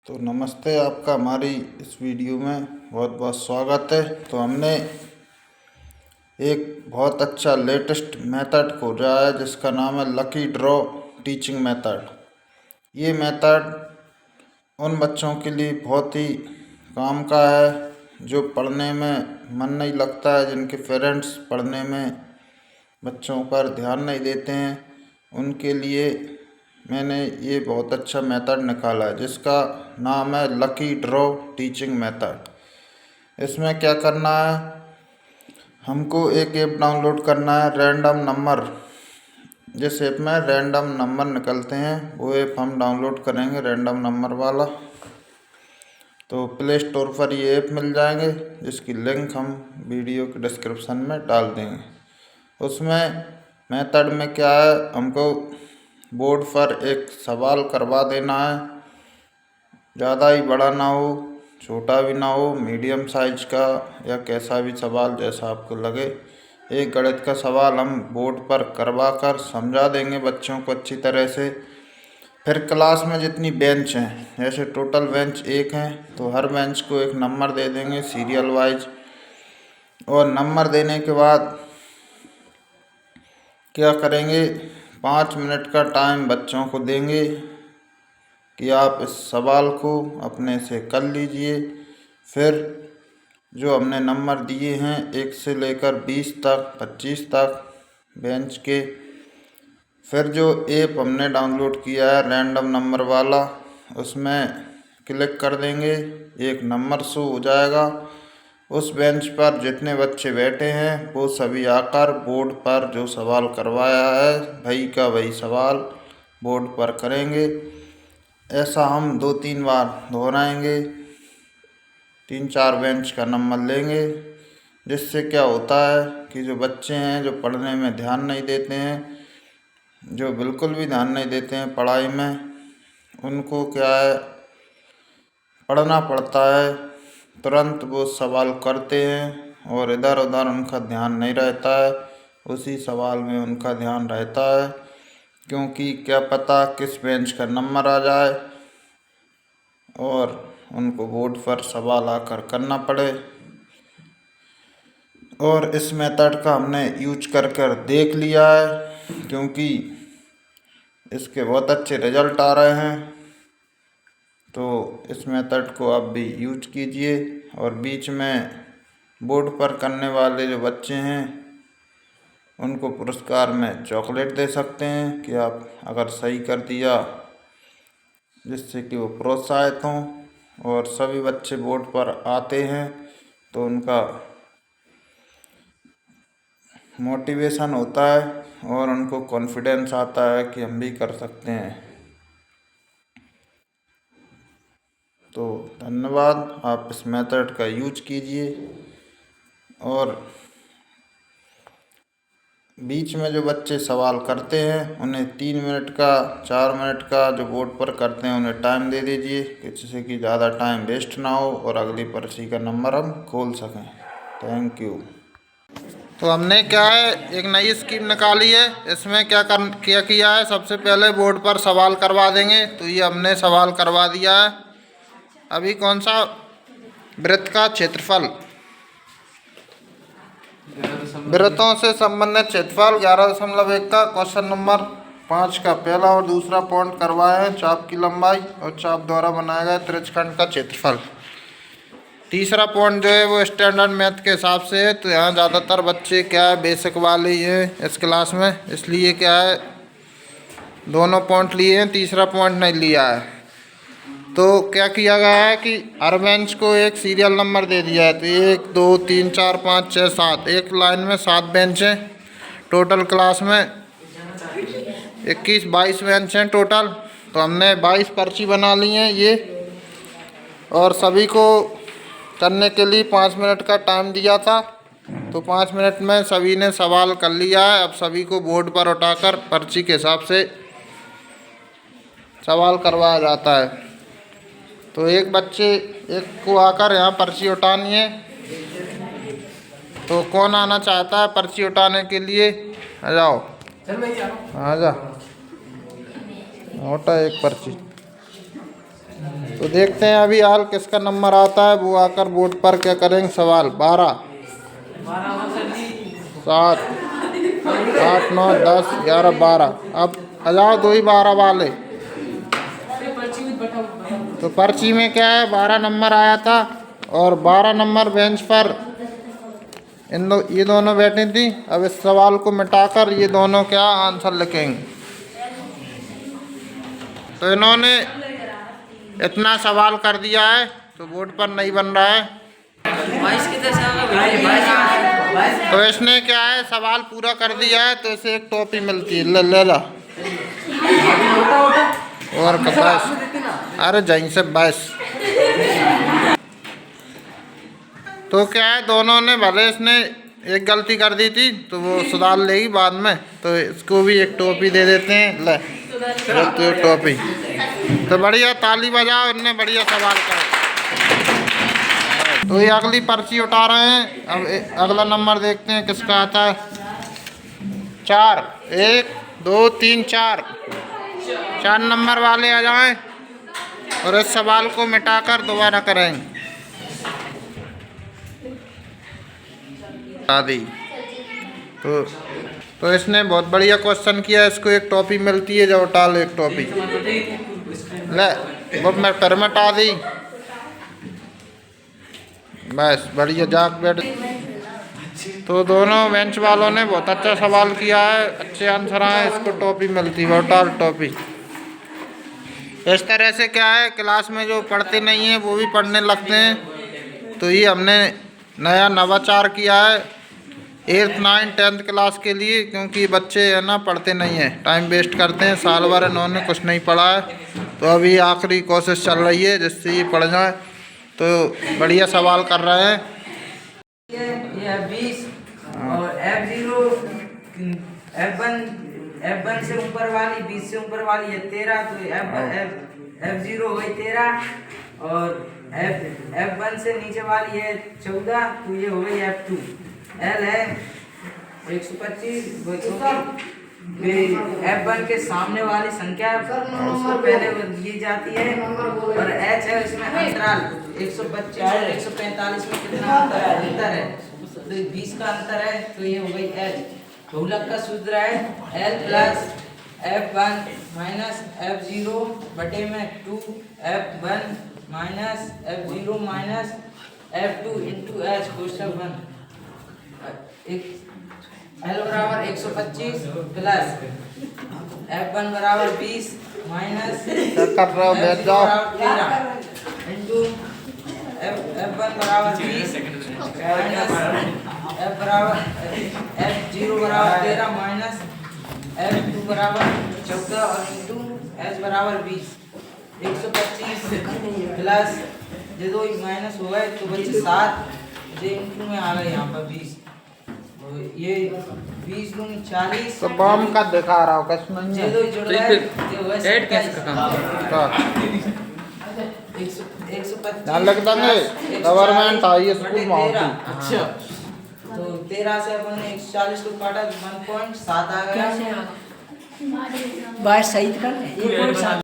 तो नमस्ते, आपका हमारी इस वीडियो में बहुत बहुत स्वागत है। तो हमने एक बहुत अच्छा लेटेस्ट मेथड खोजा है जिसका नाम है लकी ड्रॉ टीचिंग मेथड। ये मेथड उन बच्चों के लिए बहुत ही काम का है जो पढ़ने में मन नहीं लगता है, जिनके पेरेंट्स पढ़ने में बच्चों पर ध्यान नहीं देते हैं। उनके लिए मैंने ये बहुत अच्छा मेथड निकाला है जिसका नाम है लकी ड्रॉ टीचिंग मेथड। इसमें क्या करना है, हमको एक ऐप डाउनलोड करना है रैंडम नंबर। जिस ऐप में रैंडम नंबर निकलते हैं वो ऐप हम डाउनलोड करेंगे, रैंडम नंबर वाला। तो प्ले स्टोर पर ये ऐप मिल जाएंगे जिसकी लिंक हम वीडियो के डिस्क्रिप्शन में डाल देंगे। उसमें मेथड में क्या है, हमको बोर्ड पर एक सवाल करवा देना है। ज़्यादा ही बड़ा ना हो, छोटा भी ना हो, मीडियम साइज का या कैसा भी सवाल जैसा आपको लगे। एक गणित का सवाल हम बोर्ड पर करवा कर समझा देंगे बच्चों को अच्छी तरह से। फिर क्लास में जितनी बेंच हैं, जैसे टोटल बेंच 1 हैं तो हर बेंच को एक नंबर दे देंगे सीरियल वाइज। और नंबर देने के बाद क्या करेंगे, 5 मिनट का टाइम बच्चों को देंगे कि आप इस सवाल को अपने से कर लीजिए। फिर जो हमने नंबर दिए हैं 1 से लेकर 20 तक, 25 तक बेंच के, फिर जो ऐप हमने डाउनलोड किया है रैंडम नंबर वाला, उसमें क्लिक कर देंगे, एक नंबर शो हो जाएगा। उस बेंच पर जितने बच्चे बैठे हैं वो सभी आकर बोर्ड पर जो सवाल करवाया है वही का वही सवाल बोर्ड पर करेंगे। ऐसा हम 2-3 बार दोहराएंगे, 3-4 बेंच का नंबर लेंगे। जिससे क्या होता है कि जो बच्चे हैं जो पढ़ने में ध्यान नहीं देते हैं, जो बिल्कुल भी ध्यान नहीं देते हैं पढ़ाई में, उनको क्या है पढ़ना पड़ता है, तुरंत वो सवाल करते हैं और इधर उधर उनका ध्यान नहीं रहता है, उसी सवाल में उनका ध्यान रहता है। क्योंकि क्या पता किस बेंच का नंबर आ जाए और उनको बोर्ड पर सवाल आकर करना पड़े। और इस मेथड का हमने यूज कर देख लिया है, क्योंकि इसके बहुत अच्छे रिजल्ट आ रहे हैं। तो इस मेथड को आप भी यूज कीजिए। और बीच में बोर्ड पर करने वाले जो बच्चे हैं उनको पुरस्कार में चॉकलेट दे सकते हैं कि आप अगर सही कर दिया, जिससे कि वो प्रोत्साहित हों। और सभी बच्चे बोर्ड पर आते हैं तो उनका मोटिवेशन होता है और उनको कॉन्फिडेंस आता है कि हम भी कर सकते हैं। तो धन्यवाद, आप इस मेथड का यूज कीजिए। और बीच में जो बच्चे सवाल करते हैं उन्हें 3 मिनट का, 4 मिनट का जो बोर्ड पर करते हैं उन्हें टाइम दे दीजिए, जिससे कि ज़्यादा टाइम वेस्ट ना हो और अगली पर्ची का नंबर हम खोल सकें। Thank you. तो हमने क्या है एक नई स्कीम निकाली है। इसमें क्या किया है, सबसे पहले बोर्ड पर सवाल करवा देंगे। तो ये हमने सवाल करवा दिया है। अभी कौन सा, वृत्त का क्षेत्रफल, वृत्तों से संबंधित क्षेत्रफल 11.1 का क्वेश्चन नंबर 5 का पहला और दूसरा पॉइंट करवाए हैं। चाप की लंबाई और चाप द्वारा बनाया गया त्रिज्यखंड का क्षेत्रफल। तीसरा पॉइंट जो है वो स्टैंडर्ड मैथ के हिसाब से है। तो यहाँ ज़्यादातर बच्चे क्या है बेसिक वाले ही हैं इस क्लास में, इसलिए क्या है दोनों पॉइंट लिए हैं, तीसरा पॉइंट नहीं लिया है। तो क्या किया गया है कि हर बेंच को एक सीरियल नंबर दे दिया है। तो 1 2 3 4 5 6 7, एक लाइन में 7 बेंच हैं टोटल। क्लास में 21-22 बेंच हैं टोटल। तो हमने 22 पर्ची बना ली हैं ये, और सभी को करने के लिए 5 मिनट का टाइम दिया था। तो 5 मिनट में सभी ने सवाल कर लिया है। अब सभी को बोर्ड पर उठाकर पर्ची के हिसाब से सवाल करवाया जाता है। तो एक को आकर यहाँ पर्ची उठानी है। तो कौन आना चाहता है पर्ची उठाने के लिए? आ जाओ, आ जा, उठा एक पर्ची। तो देखते हैं अभी हाल किसका नंबर आता है, वो आकर बोर्ड पर क्या करेंगे सवाल। 12, 7, 8, 9, 10, 11, 12। अब आ जाओ दो ही 12 वाले। तो पर्ची में क्या है, 12 नंबर आया था और 12 नंबर बेंच पर ये दोनों बैठी थी। अब इस सवाल को मिटाकर ये दोनों क्या आंसर लिखेंगे। तो इन्होंने इतना सवाल कर दिया है तो बोर्ड पर नहीं बन रहा है। तो इसने क्या है सवाल पूरा कर दिया है तो इसे एक टॉफी मिलती है। ले ला और बस, अरे जहीं से बस। तो क्या है दोनों ने, भले इसने एक गलती कर दी थी तो वो सुधार लेगी बाद में, तो इसको भी एक टॉफी दे देते हैं। ले तो टॉफी। तो बढ़िया ताली बजाओ, इनने बढ़िया सवाल करा। तो ये अगली पर्ची उठा रहे हैं। अब अगला नंबर देखते हैं किसका आता है। 4, 1, 2, 3, 4 नंबर वाले आ जाएं और इस सवाल को मिटाकर दोबारा करेंगे। आदि तो इसने बहुत बढ़िया क्वेश्चन किया, इसको एक टॉफी मिलती है। जब उठा लो एक टॉफी, ले वो मैं फिर मिटा दी। बस बढ़िया जाग बैठ। तो दोनों बेंच वालों ने बहुत अच्छा सवाल किया है, अच्छे आंसर आए, इसको टॉफी मिलती है, टोटल टॉफी। इस तरह से क्या है क्लास में जो पढ़ते नहीं हैं वो भी पढ़ने लगते हैं। तो ये हमने नया नवाचार किया है 8th, 9th, 10th क्लास के लिए, क्योंकि बच्चे है ना पढ़ते नहीं हैं, टाइम वेस्ट करते हैं। साल भर इन्होंने कुछ नहीं पढ़ा है, तो अभी आखिरी कोशिश चल रही है जिससे ये पढ़ जाए। तो बढ़िया सवाल कर रहे हैं। ये 20 और F0 F1 से ऊपर वाली 20 से ऊपर वाली है 13, तो F0 हो गई 13 और F1 से नीचे वाली है 14, तो ये हो गई F2। L है 125, F1 के सामने वाली संख्या उसको पहले दी जाती है। और H है इसमें अंतराल 125 और 145 में कितना अंतर है, तो 20 का अंतर है, तो ये हो गई L। बहुलक का सूत्र है L plus F1 minus F0 बटे में 2 F1 minus F0 minus F2 into H कोष्ठक 1। L बराबर 125 प्लस F1 बराबर 20 माइनस F0 बराबर 13 इंटू F1 बराबर 20 माइनस F0 बराबर 13 माइनस F2 बराबर 14 और इंटू H बराबर 20। 125 प्लस ये दो माइनस हो गए तो बचे 7, ये इंटू में आ गए यहाँ पर 20, ये 20 दूनी 40। तो बम का दिखा रहा हूँ कस नहीं है, ये दो जुड़ गए तो वह 125 लग देंगे गवर्नमेंट हाई स्कूल में होती। अच्छा, तो 13 से अपन ने 140 को काटा 1.7 आ गया। बात सही कर